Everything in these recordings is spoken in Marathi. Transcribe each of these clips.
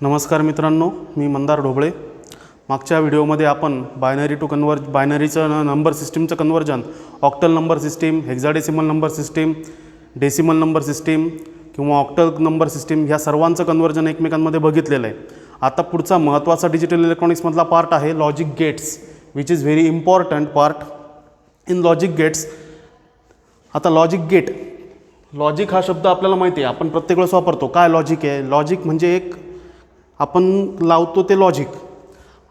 नमस्कार मित्रांनो, मी मंदार ढोबळे। मागच्या व्हिडिओमध्ये आपण बायनरीचं नंबर सिस्टीमचं conversion, octal number system, hexadecimal number system, decimal number system किंवा ऑक्टल नंबर सिस्टीम ह्या सर्वांचं कन्वर्जन एकमेकांमध्ये बघितलेलं आहे। आता पुढचा महत्त्वाचा डिजिटल इलेक्ट्रॉनिक्समधला पार्ट आहे logic gates, which is very important part in logic gates. आता लॉजिक हा शब्द आपल्याला माहिती आहे, आपण प्रत्येक वेळेस वापरतो। काय लॉजिक आहे? लॉजिक म्हणजे एक आपण लावतो ते लॉजिक।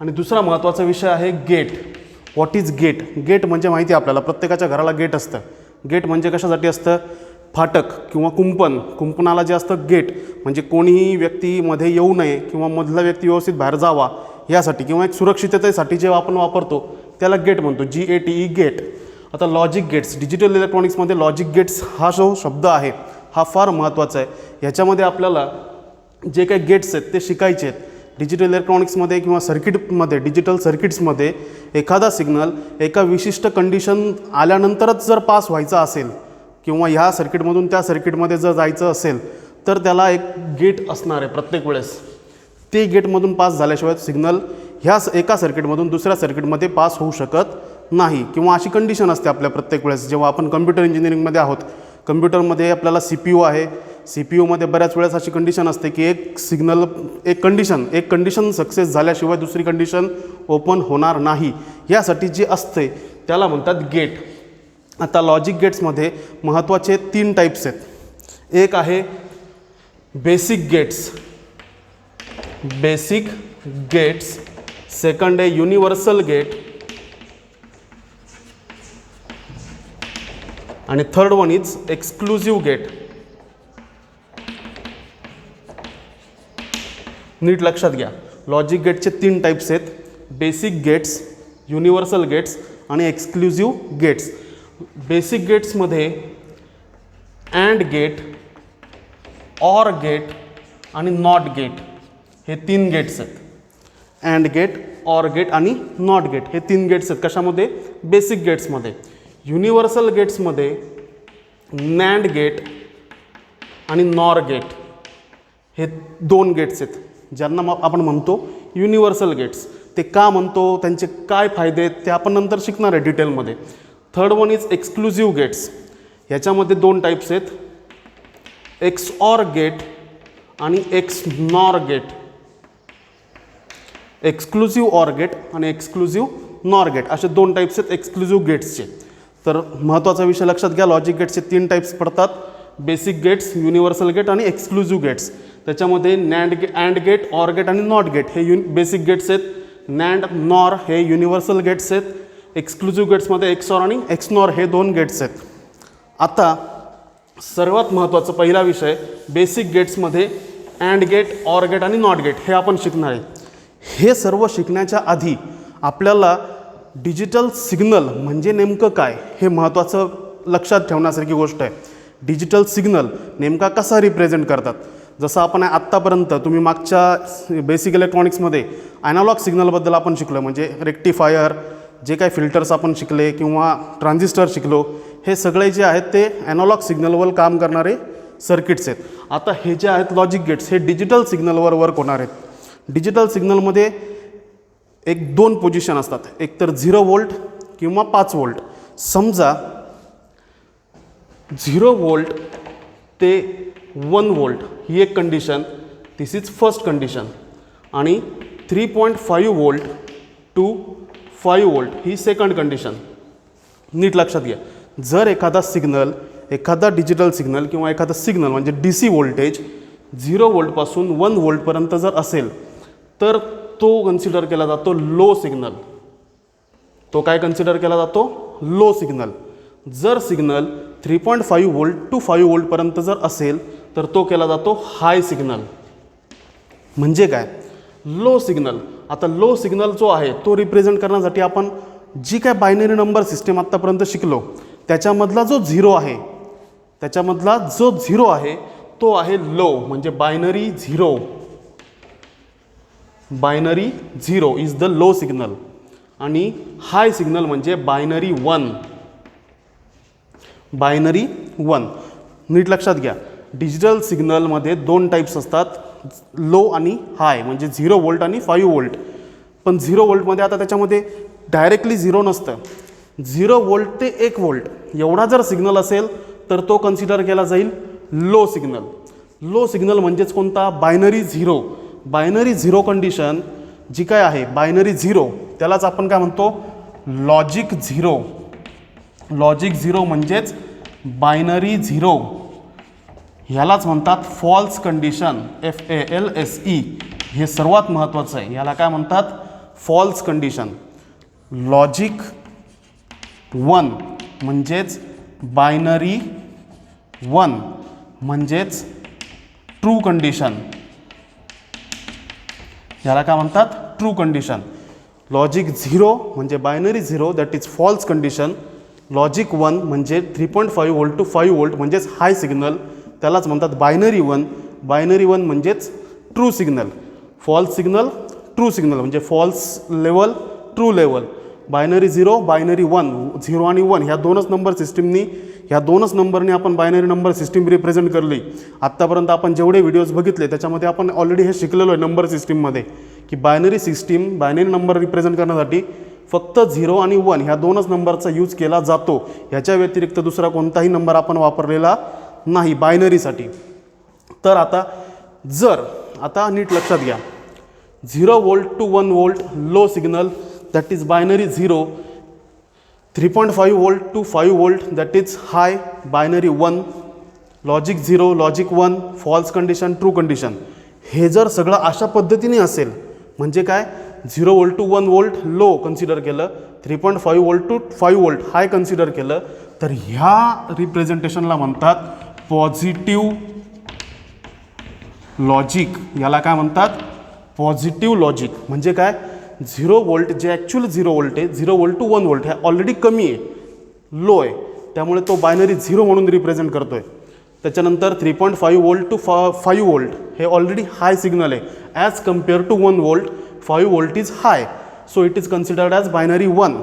आणि दुसरा महत्त्वाचा विषय आहे gate. What is gate? Gate म्हणजे माहिती आहे आपल्याला, प्रत्येकाच्या घराला गेट असतं। गेट म्हणजे कशासाठी असतं? फाटक किंवा कुंपणाला जे असतं गेट म्हणजे कोणीही व्यक्ती मध्ये येऊ नये किंवा मधला व्यक्ती व्यवस्थित बाहेर जावा यासाठी किंवा एक सुरक्षिततेसाठी जे आपण वापरतो त्याला गेट म्हणतो, GATE गेट। आता लॉजिक गेट्स, डिजिटल इलेक्ट्रॉनिक्समध्ये लॉजिक गेट्स हा जो शब्द आहे हा फार महत्त्वाचा आहे। ह्याच्यामध्ये आपल्याला जे काही गेट्स आहेत ते शिकायचे आहेत। डिजिटल इलेक्ट्रॉनिक्समध्ये किंवा सर्किटमध्ये, डिजिटल सर्किट्समध्ये एखादा सिग्नल एका विशिष्ट कंडिशन आल्यानंतरच जर पास व्हायचा असेल किंवा ह्या सर्किटमधून त्या सर्किटमध्ये जर जायचं असेल तर त्याला एक गेट असणार आहे प्रत्येक वेळेस। ते गेटमधून पास झाल्याशिवाय सिग्नल ह्या एका सर्किटमधून दुसऱ्या सर्किटमध्ये पास होऊ शकत नाही किंवा अशी कंडिशन असते आपल्या प्रत्येक वेळेस। जेव्हा आपण कम्प्युटर इंजिनिअरिंगमध्ये आहोत, कम्प्युटरमध्ये आपल्याला CPU आहे, CPUमध्ये बऱ्याच वेळेस अशी कंडिशन असते की एक कंडिशन सक्सेस झाल्याशिवाय दुसरी कंडिशन ओपन होणार नाही। यासाठी जे असते त्याला म्हणतात गेट। आता लॉजिक गेट्समध्ये महत्त्वाचे 3 टाईप्स आहेत। एक आहे बेसिक गेट्स, सेकंड आहे युनिव्हर्सल गेट आणि third one is exclusive gate. नीट लक्षात घ्या, लॉजिक गेटचे 3 टाईप्स आहेत, बेसिक गेट्स, युनिव्हर्सल गेट्स आणि एक्सक्लुझिव्ह गेट्स। बेसिक गेट्समध्ये अँड गेट, ऑर गेट आणि नॉट गेट हे 3 गेट्स आहेत। अँड गेट, ऑर गेट आणि नॉट गेट हे 3 गेट्स आहेत। कशामध्ये? बेसिक गेट्समध्ये। युनिव्हर्सल गेट्समध्ये नॅन्ड गेट आणि नॉर गेट हे 2 गेट्स आहेत, ज्यांना आपण म्हणतो युनिव्हर्सल गेट्स। ते का म्हणतो, त्यांचे काय फायदे आहेत ते आपण नंतर शिकणार आहे डिटेलमध्ये। Third one is exclusive gates. ह्याच्यामध्ये 2 टाईप्स आहेत, XOR गेट आणि XNOR gate. Exclusive or gate आणि एक्सक्लुझिव्ह नॉर गेट असे 2 टाईप्स आहेत एक्सक्लुझिव्ह गेट्सचे। तर महत्त्वाचा विषय लक्षात घ्या, लॉजिक गेट्सचे 3 टाईप्स पडतात, बेसिक गेट्स, युनिव्हर्सल गेट आणि एक्सक्लुझिव्ह गेट्स। त्याच्यामध्ये अँड गेट, ऑर गेट आणि नॉट गेट हे बेसिक गेट्स आहेत, नॅन्ड, नॉर हे युनिव्हर्सल गेट्स आहेत, एक्सक्लुझिव्ह गेट्समध्ये XOR आणि XNOR हे 2 गेट्स आहेत। आता सर्वात महत्त्वाचा पहिला विषय, बेसिक गेट्समध्ये अँड गेट, ऑर गेट आणि नॉट गेट हे आपण शिकणार आहे। हे सर्व शिकण्याच्या आधी आपल्याला डिजिटल सिग्नल म्हणजे नेमकं काय हे महत्त्वाचं लक्षात ठेवण्यासारखी गोष्ट आहे। डिजिटल सिग्नल नेमका कसा रिप्रेझेंट करतात? जसं आपण आत्तापर्यंत तुम्ही मागच्या बेसिक इलेक्ट्रॉनिक्समध्ये ॲनालॉग सिग्नलबद्दल आपण शिकलो, म्हणजे रेक्टिफायर, जे काही फिल्टर्स आपण शिकले किंवा ट्रान्झिस्टर शिकलो, हे सगळे जे आहेत ते ॲनालॉग सिग्नलवर काम करणारे सर्किट्स आहेत। आता हे जे आहेत लॉजिक गेट्स हे डिजिटल सिग्नलवर वर्क होणार आहेत। डिजिटल सिग्नलमध्ये 2 पोझिशन असतात, एक तर 0 व्होल्ट किंवा 5 व्होल्ट। समजा 0 व्होल्ट ते 1 व्होल्ट ही एक condition, this is first condition, आणि 3.5 व्होल्ट टू 5 व्होल्ट ही सेकंड कंडिशन। नीट लक्षात घ्या, जर एखादा डिजिटल सिग्नल किंवा एखादा सिग्नल म्हणजे DC व्होल्टेज 0 व्होल्टपासून 1 व्होल्टपर्यंत जर असेल तर तो कन्सिडर केला जातो लो सिग्नल। तो काय कन्सिडर केला जातो? Low signal. जर सिग्नल 3.5 व्होल्ट टू 5 व्होल्टपर्यंत जर असेल तर तो केला जातो हाय सिग्नल। म्हणजे काय? Low signal. आता लो सिग्नल जो आहे तो रिप्रेझेंट करण्यासाठी आपण जी काय बायनरी नंबर सिस्टीम आत्तापर्यंत शिकलो त्याच्यामधला जो 0 आहे तो आहे लो, म्हणजे binary 0 is the low signal, आणि हाय सिग्नल म्हणजे बायनरी 1। नीट लक्षात घ्या, डिजिटल सिग्नलमध्ये 2 टाईप्स असतात, लो आणि हाय म्हणजे 0 व्होल्ट आणि 5 व्होल्ट. पण 0 व्होल्टमध्ये आता त्याच्यामध्ये डायरेक्टली 0 नसतं. 0 व्होल्ट ते 1 व्होल्ट एवढा जर सिग्नल असेल तर तो कन्सिडर केला जाईल लो सिग्नल. लो सिग्नल म्हणजेच कोणता? Binary zero. Binary zero condition जी काय आहे बायनरी झिरो त्यालाच आपण काय म्हणतो? Logic zero. लॉजिक झिरो म्हणजेच बायनरी झिरो. ह्यालाच म्हणतात फॉल्स कंडिशन. FALSE हे सर्वात महत्त्वाचं आहे. याला काय म्हणतात? False condition. लॉजिक 1 म्हणजेच बायनरी 1 म्हणजेच ट्रू कंडिशन. याला काय म्हणतात? True condition. लॉजिक 0 म्हणजे binary 0 that is false condition. Logic 1 म्हणजे 3.5 व्होल्ट टू 5 व्होल्ट म्हणजेच हाय सिग्नल, त्यालाच म्हणतात बायनरी 1. बायनरी 1 म्हणजेच true signal. False signal, true signal म्हणजे false level, true level. Binary 0, binary 1. 0 आणि 1 ह्या दोनच नंबर सिस्टीमनी, ह्या दोनच नंबरने आपण बायनरी नंबर सिस्टीम रिप्रेझेंट करली. आत्तापर्यंत आपण जेवढे व्हिडिओज बघितले त्याच्यामध्ये आपण ऑलरेडी हे शिकलेलो आहे नंबर सिस्टीममध्ये की binary system, binary number represent करण्यासाठी फक्त 0 आणि 1 ह्या दोनच नंबरचा यूज केला जातो. ह्याच्या व्यतिरिक्त दुसरा कोणताही नंबर आपण वापरलेला नाही बायनरीसाठी. तर आता नीट लक्षात घ्या, 0 volt to 1 volt low signal that is binary 0. 3.5 volt to 5 volt that is high binary 1. Logic 0, logic 1, false condition, true condition. हे जर सगळं अशा पद्धतीने असेल म्हणजे काय? 0 volt to 1 volt low consider केलं, 3.5 volt to 5 volt high consider केलं, तर ह्या रिप्रेझेंटेशनला म्हणतात पॉझिटिव्ह लॉजिक. याला काय म्हणतात? Positive logic. म्हणजे काय? 0 व्होल्ट जे ॲक्च्युअल 0 व्होल्ट आहे, 0 व्होल्ट टू 1 व्होल्ट हे ऑलरेडी कमी आहे, लो आहे, त्यामुळे तो बायनरी 0 म्हणून रिप्रेझेंट करतो आहे. त्याच्यानंतर 3.5 व्होल्ट टू 5 व्होल्ट हे ऑलरेडी हाय सिग्नल आहे. As compare to 1 volt 5 volt is high, so it is considered as binary 1.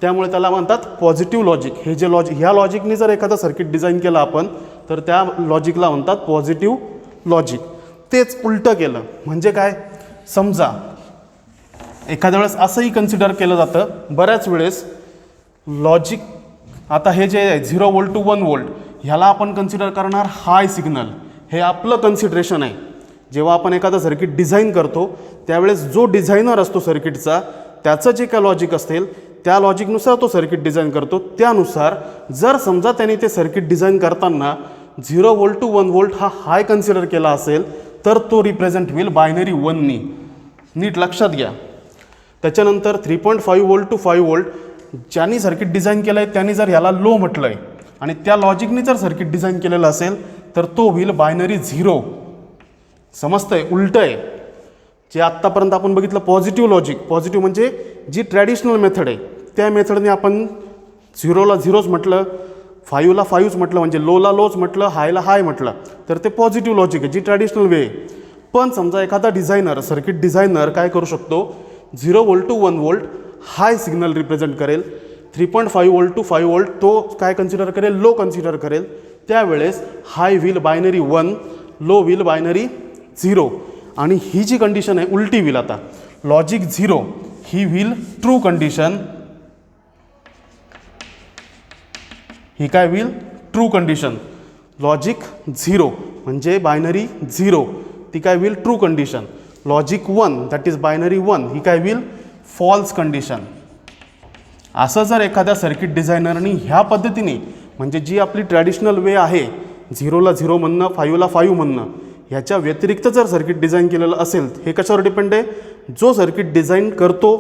त्यामुळे त्याला म्हणतात पॉझिटिव्ह लॉजिक. हे जे लॉजिक, ह्या लॉजिकने जर एखादा सर्किट डिझाईन केलं आपण तर त्या लॉजिकला म्हणतात पॉझिटिव्ह लॉजिक. तेच उलटं केलं म्हणजे काय? समजा एखाद्या वेळेस असंही कन्सिडर केलं जातं बऱ्याच वेळेस लॉजिक. आता हे जे आहे 0 व्होल्ट टू 1 व्होल्ट ह्याला आपण कन्सिडर करणार हाय सिग्नल. हे आपलं कन्सिडरेशन आहे. जेव्हा आपण एखादं सर्किट डिझाईन करतो त्यावेळेस जो डिझायनर असतो सर्किटचा त्याचं जे काय लॉजिक असेल त्या लॉजिकनुसार तो सर्किट डिझाईन करतो. त्यानुसार जर समजा त्याने ते सर्किट डिझाईन करताना 0 व्होल्ट टू 1 व्होल्ट हा हाय कन्सिडर केला असेल तर तो रिप्रेझेंट होईल बायनरी 1नी. नीट लक्षात घ्या. त्याच्यानंतर 3.5 व्होल्ट टू 5 व्होल्ट ज्यांनी सर्किट डिझाईन केलं आहे त्यांनी जर ह्याला लो म्हटलं आहे आणि त्या लॉजिकने जर सर्किट डिझाईन केलेलं असेल तर तो होईल बायनरी 0. समजतंय? उलटं आहे. जे आत्तापर्यंत आपण बघितलं पॉझिटिव्ह लॉजिक, पॉझिटिव्ह म्हणजे जी ट्रॅडिशनल मेथड आहे त्या मेथडने आपण 0ला 0च म्हटलं, 5ला 5च म्हटलं म्हणजे लोला लोच म्हटलं, हायला हाय म्हटलं तर ते पॉझिटिव्ह लॉजिक आहे, जी ट्रॅडिशनल वे आहे. पण समजा एखादा डिझायनर, सर्किट डिझायनर काय करू शकतो? 0 volt to 1 volt high signal represent करेल, 3.5 व्होल्ट टू 5 व्होल्ट तो काय कन्सिडर करेल? लो कन्सिडर करेल. त्यावेळेस high will binary 1, low will binary 0. आणि ही जी कंडिशन आहे उलटी व्हील. आता लॉजिक 0 ही व्हील ट्रू कंडिशन. ही काय व्हील? True condition. लॉजिक 0 म्हणजे बायनरी 0 ती काय will? True condition. Logic 1 that is binary 1 ही काय व्हील? False condition. असं जर एखाद्या सर्किट डिझायनरनी ह्या पद्धतीने म्हणजे जी आपली ट्रॅडिशनल वे आहे 0ला 0 म्हणणं, 5ला 5 म्हणणं, ह्याच्या व्यतिरिक्त जर सर्किट डिझाईन केलेलं असेल, हे कशावर डिपेंड आहे? जो सर्किट डिझाईन करतो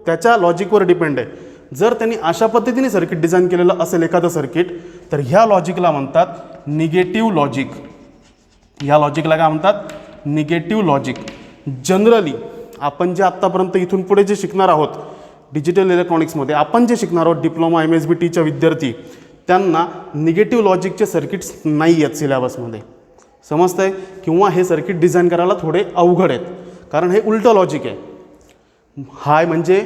त्याच्या लॉजिकवर डिपेंड आहे. जर त्यांनी अशा पद्धतीने सर्किट डिझाईन केलेलं असेल एखादं सर्किट तर ह्या लॉजिकला म्हणतात निगेटिव्ह लॉजिक. ह्या लॉजिकला काय म्हणतात? Negative logic. जनरली आपण जे आत्तापर्यंत इथून पुढे जे शिकणार आहोत डिजिटल इलेक्ट्रॉनिक्समध्ये, आपण जे शिकणार आहोत डिप्लोमा MSBTच्या विद्यार्थी, त्यांना निगेटिव्ह लॉजिकचे सर्किट्स नाही आहेत सिलेबसमध्ये. समजतं आहे? किंवा हे सर्किट डिझाईन करायला थोडे अवघड आहेत कारण हे उलटं लॉजिक आहे. हाय म्हणजे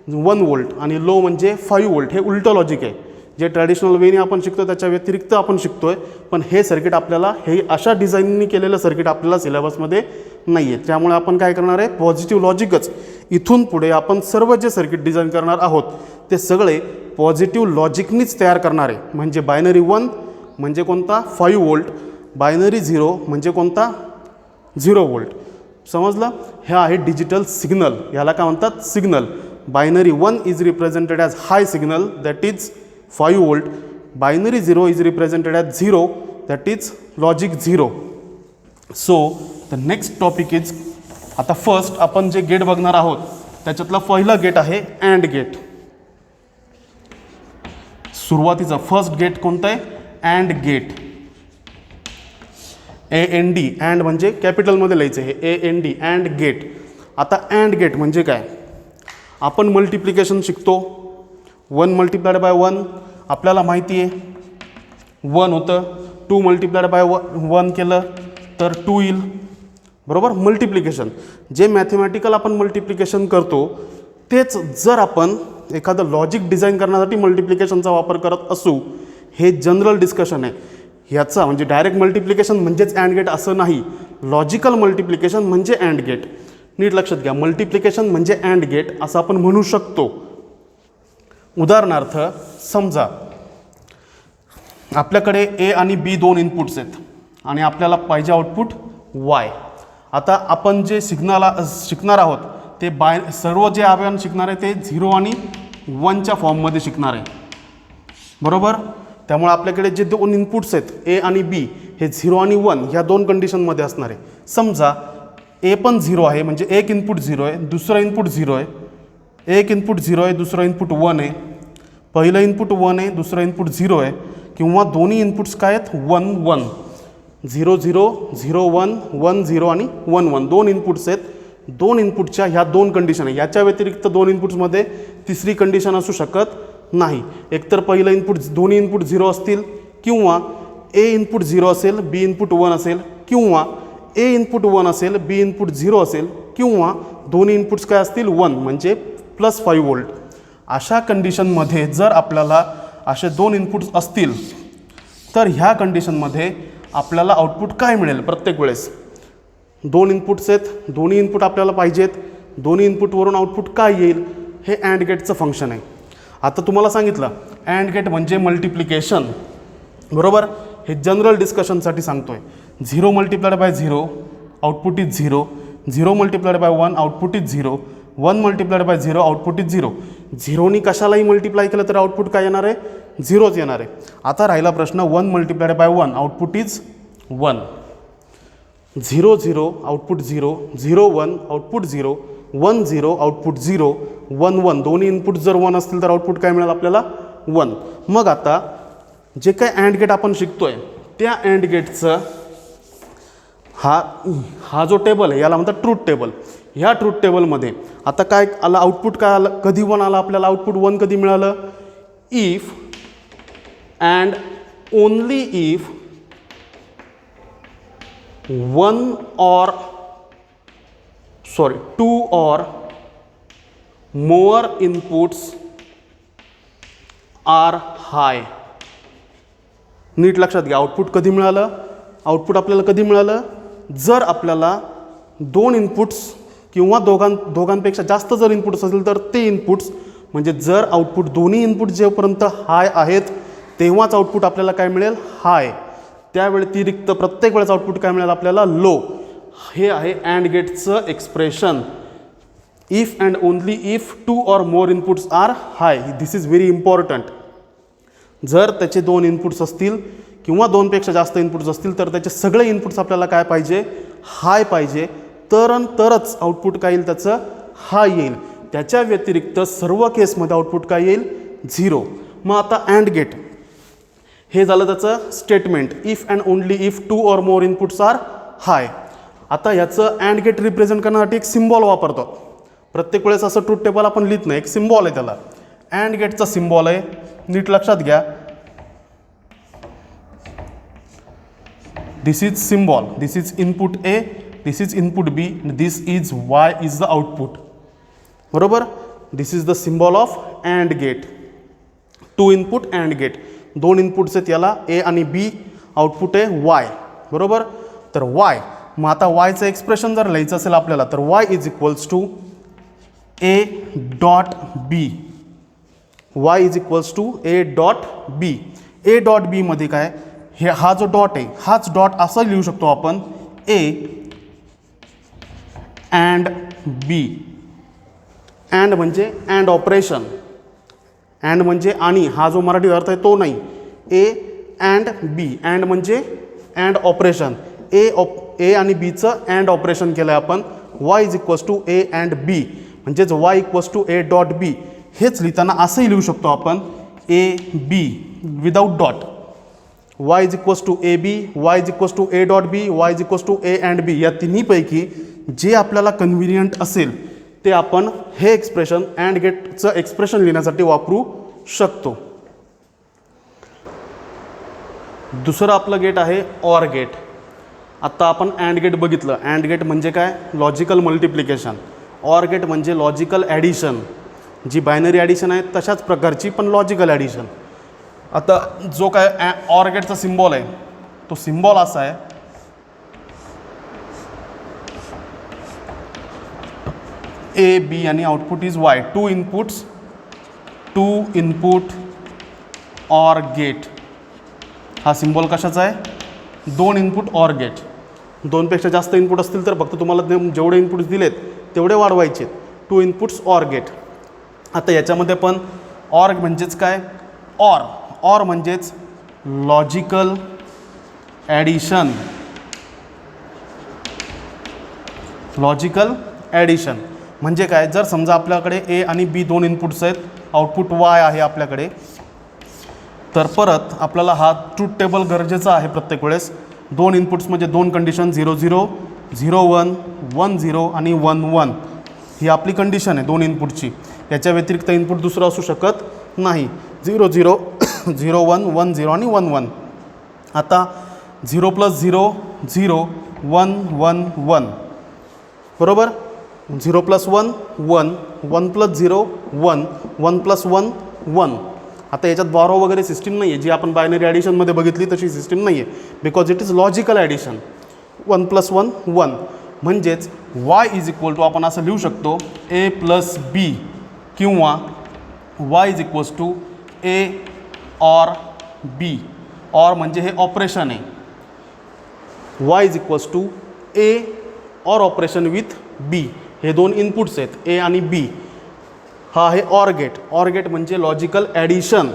1 व्होल्ट आणि लो म्हणजे 5 व्होल्ट हे उलटं लॉजिक आहे. जे ट्रॅडिशनल वेने आपण शिकतो त्याच्या व्यतिरिक्त आपण शिकतोय, पण हे सर्किट आपल्याला हे अशा डिझाईननी केलेलं सर्किट आपल्याला सिलेबसमध्ये नाही आहे. त्यामुळे आपण काय करणार आहे, पॉझिटिव्ह लॉजिकच इथून पुढे आपण सर्व जे सर्किट डिझाईन करणार आहोत ते सगळे पॉझिटिव्ह लॉजिकनीच तयार करणार आहे. म्हणजे बायनरी 1 म्हणजे कोणता 5 व्होल्ट, बायनरी 0 म्हणजे कोणता 0 व्होल्ट. समजलं? हे आहे डिजिटल सिग्नल, याला काय म्हणतात signal. Binary 1 is represented as high signal that is 5 volt, binary 0 is represented as 0 that is logic 0. So the next topic is, आता फर्स्ट आपण जे गेट बघणार आहोत त्याच्यातला पहिला गेट आहे अँड गेट. सुरुवातीचा फर्स्ट गेट कोणतं आहे, अँड गेट. AND, अँड म्हणजे कॅपिटलमध्ये लिहायचं आहे, AND अँड गेट. आता अँड गेट म्हणजे काय, आपण मल्टिप्लिकेशन शिकतो. 1 मल्टिप्लाइड बाय 1 आपल्याला माहिती आहे 1 होतं, 2 मल्टिप्लाइड बाय 1 केलं तर 2 येईल, बरोबर. मल्टिप्लिकेशन जे मॅथमॅटिकल आपण मल्टिप्लिकेशन करतो तेच जर आपण एखादं लॉजिक डिझाईन करण्यासाठी मल्टिप्लिकेशनचा वापर करत असू, हे जनरल डिस्कशन आहे. ह्याचा म्हणजे डायरेक्ट मल्टिप्लिकेशन म्हणजेच अँड गेट असं नाही, लॉजिकल मल्टिप्लिकेशन म्हणजे अँड गेट. नीट लक्षात घ्या, मल्टिप्लिकेशन म्हणजे अँड गेट असं आपण म्हणू शकतो. उदाहरणार्थ समजा आपल्याकडे A आणि B 2 इनपुट्स आहेत आणि आपल्याला पाहिजे आउटपुट Y. आता आपण जे शिकणार आहोत ते सर्व जे आपण शिकणार आहे ते 0 आणि 1च्या फॉर्ममध्ये शिकणार आहे, बरोबर. त्यामुळे आपल्याकडे जे 2 इनपुट्स आहेत A आणि B हे 0 आणि 1 ह्या 2 कंडिशनमध्ये असणार आहे. समजा A पण 0 आहे म्हणजे एक इनपुट 0 आहे, दुसरं इनपुट 0 आहे, एक इनपुट 0 आहे, दुसरं इनपुट 1 आहे, पहिलं इनपुट 1 आहे, दुसरं इनपुट 0 आहे, किंवा दोन्ही इनपुट्स काय आहेत 1 1, 0 0 0 1 1 0 आणि 1 1 2 इनपुट्स आहेत. 2 इनपुटच्या ह्या 2 कंडिशन आहे. याच्या व्यतिरिक्त 2 इनपुट्समध्ये तिसरी कंडिशन असू शकत नाही. एकतर पहिलं इनपुट दोन्ही इनपुट 0 असतील, किंवा A इनपुट 0 असेल, B इनपुट 1 असेल, किंवा A इनपुट 1 असेल, B इनपुट 0 असेल, किंवा दोन्ही इनपुट्स काय असतील 1 म्हणजे +5 व्होल्ट. अशा कंडिशनमध्ये जर आपल्याला असे 2 इनपुट्स असतील तर ह्या कंडिशनमध्ये आपल्याला आउटपुट काय मिळेल. प्रत्येक वेळेस 2 इनपुट्स आहेत, दोन्ही इनपुट आपल्याला पाहिजेत, दोन्ही इनपुटवरून आउटपुट काय येईल, हे अँड गेटचं फंक्शन आहे. आता तुम्हाला सांगितलं अँड गेट म्हणजे मल्टिप्लिकेशन, बरोबर. हे जनरल डिस्कशनसाठी सांगतोय. 0 multiplied by 0 output is 0, 0 multiplied by 1 output is 0, 1 multiplied by 0 output is 0. 0नी कशालाही मल्टिप्लाय केलं तर आउटपुट काय येणार आहे, 0च येणार आहे. आता राहिला प्रश्न 1 multiplied by 1 output is 1, 0 0 output 0, 0 1 output 0, 1 0 output 0, 1 1 दोन्ही इनपुट जर 1 असतील तर आउटपुट काय मिळेल आपल्याला 1. मग आता जे काय अँड गेट आपण शिकतोय त्या अँड गेटचं हा जो टेबल आहे याला म्हणतात ट्रूथ टेबल. ह्या ट्रूथ टेबलमध्ये आता काय आलं, आउटपुट काय आलं, कधी 1 आला आपल्याला, आउटपुट 1 कधी मिळालं, if and only if 2 or more inputs are high. नीट लक्षात घ्या, आउटपुट कधी मिळालं, आउटपुट आपल्याला कधी मिळालं, जर आपल्याला 2 इनपुट्स किंवा दोघांपेक्षा जास्त जर इनपुट्स असेल तर ते इनपुट्स, म्हणजे जर आउटपुट दोन्ही इनपुट जेपर्यंत हाय आहेत तेव्हाच आउटपुट आपल्याला काय मिळेल, हाय. त्याव्यतिरिक्त प्रत्येक वेळेस आउटपुट काय मिळेल आपल्याला, लो. हे आहे अँड गेटचं expression. If and only if 2 or more inputs are high. This is very important. जर त्याचे 2 इनपुट्स असतील किंवा 2पेक्षा जास्त इनपुट्स असतील तर त्याचे सगळे इनपुट्स आपल्याला काय पाहिजे, हाय पाहिजे, तरच आउटपुट काय येईल त्याचं, हाय येईल. त्याच्या व्यतिरिक्त सर्व केसमध्ये आउटपुट काय येईल, 0. मग आता अँड गेट हे झालं त्याचं statement, if and only if 2 or more inputs are high. आता ह्याचं अँड गेट रिप्रेझेंट करण्यासाठी एक सिम्बॉल वापरतो. प्रत्येक वेळेस असं ट्रूथ टेबल आपण लिहित नाही, एक सिम्बॉल आहे त्याला. अँड गेटचा सिम्बॉल आहे, नीट लक्षात घ्या. This is symbol, this is input A, this is input B, this is Y is the output, बरोबर. This is the symbol of and gate. Two input and gate, दोन इनपुट्स आहेत याला ए आणि बी, आउटपुट आहे वाय, बरोबर. तर वाय, मग आता वायचं एक्सप्रेशन जर लिहायचं असेल आपल्याला तर Y is equals to A dot B, Y is equals to A dot B. A dot बीमध्ये काय, हे हा जो डॉट आहे हाच डॉट असं लिहू शकतो आपण ए अँड बी. अँड म्हणजे अँड ऑपरेशन, अँड म्हणजे आणि, हा जो मराठी अर्थ आहे तो नाही. ए अँड बी, अँड म्हणजे अँड ऑपरेशन, ए आणि बीचं अँड ऑपरेशन केलं आहे आपण. Y is equals to A and B म्हणजेच Y equals to A dot B. हेच लिहिताना असंही लिहू शकतो आपण A B without dot. Y is equals to A B, Y is equals to A dot B, Y is equals to A and B. या तिन्हीपैकी जे आपल्याला कन्व्हिनियंट असेल ते आपण हे एक्सप्रेशन अँड गेटचं एक्सप्रेशन लिहिण्यासाठी वापरू शकतो. दुसरं आपलं गेट आहे ऑर गेट. आत्ता आपण अँड गेट बघितलं. अँड गेट म्हणजे काय, लॉजिकल मल्टिप्लिकेशन. ऑर गेट म्हणजे लॉजिकल ॲडिशन, जी बायनरी ॲडिशन आहे तशाच प्रकारची पण लॉजिकल ॲडिशन. आता जो काय ऑर गेटचा सिम्बॉल आहे तो सिम्बॉल असा आहे ए बी आणि output is Y. Two input or gate. हा सिम्बॉल कशाचा आहे, दोन इनपुट ऑर गेट. दोनपेक्षा जास्त इनपुट असतील तर फक्त तुम्हाला जेवढे इनपुट्स दिलेत तेवढे वाढवायचे. Two inputs or gate. आता याच्यामध्ये पण ऑर म्हणजेच काय, ऑर म्हणजेच लॉजिकल ॲडिशन. लॉजिकल ॲडिशन म्हणजे काय, जर समजा आपल्याकडे ए आणि बी दोन इनपुट्स आहेत, आउटपुट वाय आहे आपल्याकडे, तर परत आपल्याला हा ट्रूथ टेबल गरजेचा आहे प्रत्येक वेळेस. दोन इनपुट्स म्हणजे दोन कंडिशन 0 0 0 1 1 0 आणि 1 1 ही आपली कंडिशन आहे दोन इनपुटची. याच्या व्यतिरिक्त इनपुट दुसरं असू शकत नाही. 0 0 0 1 1 0 आणि 1 1. आता 0 + 0 0 1 1 1, बरोबर. 0 + 1 1, 1 + 0 1, 1 + 1 1. आता याच्यात बॉरो वगैरे सिस्टीम नाही आहे, जी आपण बायनरी ॲडिशनमध्ये बघितली तशी सिस्टीम नाही आहे, because it is logical addition. 1 + 1 1 म्हणजेच वाय इज इक्वल टू आपण असं लिहू शकतो ए + बी किंवा Y is equals to A or B. Or म्हणजे हे ऑपरेशन आहे. Y is equals to A or operation with B. हे दोन इनपुट्स आहेत ए आणि बी. हा आहे ऑर गेट. ऑर गेट म्हणजे लॉजिकल ॲडिशन.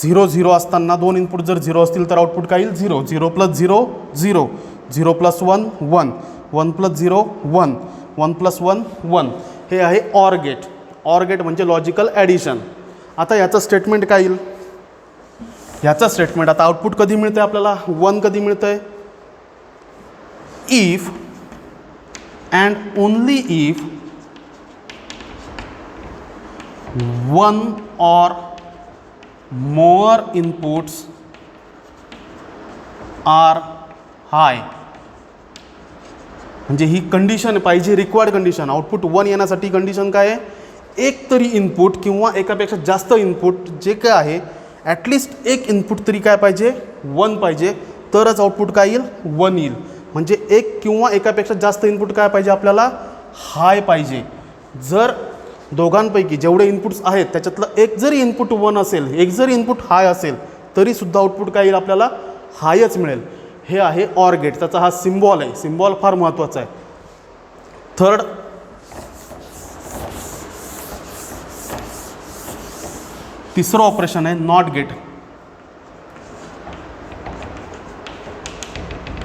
0 0 असताना दोन इनपुट जर 0 असतील तर आउटपुट काय येईल 0. 0 + 0 0, 0 + 1 1, 1 + 0 1, 1 + 1 1. हे आहे ऑर गेट. ऑर गेट म्हणजे लॉजिकल ॲडिशन. आता याचं स्टेटमेंट काय येईल, ह्याचं स्टेटमेंट आता आउटपुट कधी मिळतं आहे आपल्याला, 1 कधी मिळतं आहे, if and only if 1 or more inputs are high. म्हणजे ही कंडिशन पाहिजे, रिक्वायर्ड कंडिशन. आउटपुट 1 येण्यासाठी कंडिशन काय आहे, एक तरी इनपुट किंवा एकापेक्षा जास्त इनपुट जे काय आहे ॲटलिस्ट एक इनपुट तरी काय पाहिजे 1 पाहिजे, तरच आउटपुट काय येईल 1 येईल. म्हणजे एक किंवा एकापेक्षा जास्त इनपुट काय पाहिजे आपल्याला, हाय पाहिजे. जर दोघांपैकी जेवढे इनपुट्स आहेत त्याच्यातलं एक जरी इनपुट 1 असेल, एक जरी इनपुट हाय असेल तरीसुद्धा आउटपुट काय येईल आपल्याला, हायच मिळेल. हे आहे ऑर गेट. त्याचा हा सिम्बॉल आहे. सिम्बॉल फार महत्त्वाचा आहे. थर्ड, तिसरं ऑपरेशन आहे not gate.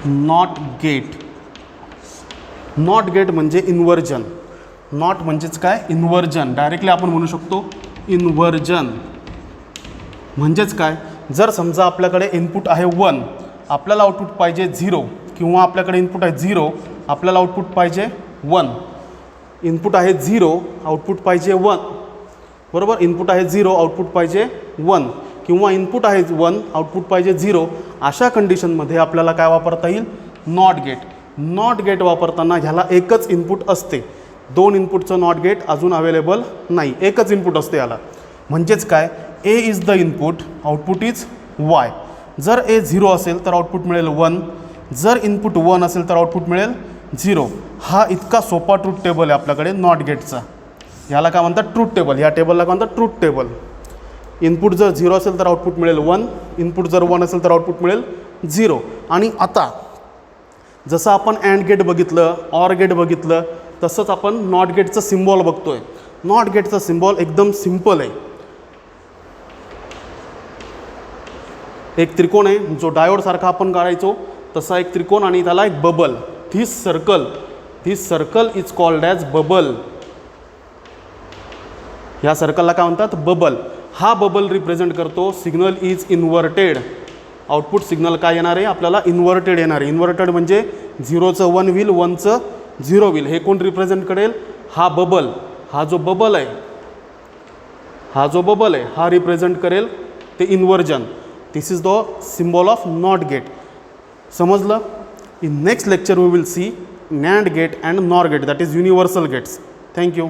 Not gate. Not gate म्हणजे इन्व्हर्जन. नॉट म्हणजेच काय, इन्व्हर्जन. डायरेक्टली आपण म्हणू शकतो इन्व्हर्जन. म्हणजेच काय, जर समजा आपल्याकडे इनपुट आहे 1, आपल्याला आउटपुट पाहिजे 0, किंवा आपल्याकडे इनपुट आहे 0, आपल्याला आउटपुट पाहिजे 1. इनपुट आहे 0, आउटपुट पाहिजे 1, बरोबर. इनपुट आहे 0, आउटपुट पाहिजे 1, किंवा इनपुट आहे 1, आउटपुट पाहिजे 0. अशा कंडिशनमध्ये आपल्याला काय वापरता येईल, नॉट गेट. नॉट गेट वापरताना ह्याला एकच इनपुट असते. 2 इनपुटचं नॉट गेट अजून अवेलेबल नाही, एकच इनपुट असते याला. म्हणजेच काय, A is the input, output is Y. जर ए 0 असेल तर आउटपुट मिळेल 1. जर इनपुट 1 असेल तर आउटपुट मिळेल 0. हा इतका सोपा ट्रूथ टेबल आहे आपल्याकडे नॉट गेटचा. ह्याला काय म्हणतात ट्रूथ टेबल. ह्या टेबलला काय म्हणतात ट्रूथ टेबल. इनपुट जर 0 असेल तर आउटपुट मिळेल 1. इनपुट जर 1 असेल तर आउटपुट मिळेल 0. आणि आता जसं आपण अँड गेट बघितलं, ऑर गेट बघितलं, तसंच आपण नॉट गेटचं सिम्बॉल बघतोय. नॉट गेटचा सिम्बॉल एकदम सिम्पल आहे. एक त्रिकोण आहे जो डायोडसारखा आपण काढायचो तसा एक त्रिकोण आणि त्याला एक bubble. This circle is called as bubble. ह्या सर्कलला काय म्हणतात बबल. हा बबल रिप्रेझेंट करतो signal is inverted. Output signal काय येणार आहे आपल्याला इन्व्हर्टेड येणार आहे. इन्व्हर्टेड म्हणजे 0चं 1 होईल, 1चं 0 होईल. हे कोण रिप्रेझेंट करेल? हा बबल. हा जो बबल आहे हा रिप्रेझेंट करेल ते inversion. This is the symbol of not gate. समजलं? In next lecture we will see NAND gate and NOR gate, that is universal gates. Thank you.